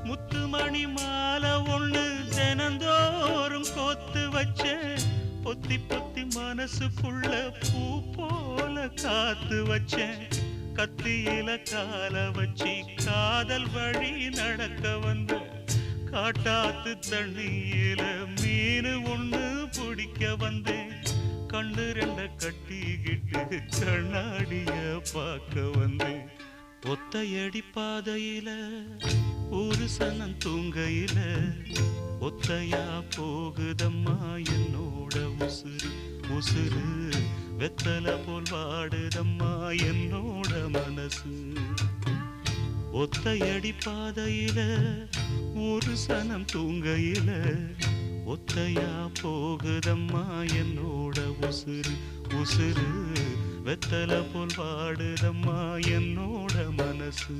முத்துமணி மாலை ஒண்ணு தினந்தோறும் கோத்து வச்ச பொத்தி பொத்தி மனசுக்குள்ள பூ போல காத்து வச்சேன் கத்தியில கால வச்சி காதல் வழி நடக்க வந்த காட்டாத்து தண்ணியில மீனு ஒண்ணு பிடிக்க வந்தேன் கண்ணு ரெண்ட கட்டிக்கிட்டு கண்ணாடிய பார்க்க வந்தேன் ஒத்தையடி பாதையில ஒரு சனம் தூங்கையில ஒத்தையா போகுதம்மா என்னோட உசுறு உசுறு வெத்தல போல் வாடுதம்மா என்னோட மனசு ஒத்தையடி பாதையில ஒரு சனம் தூங்கையில ஒத்தையா போகுதம்மா என்னோட உசுறு உசுறு வெத்தல போல் வாடுதம்மா என்னோட மனசு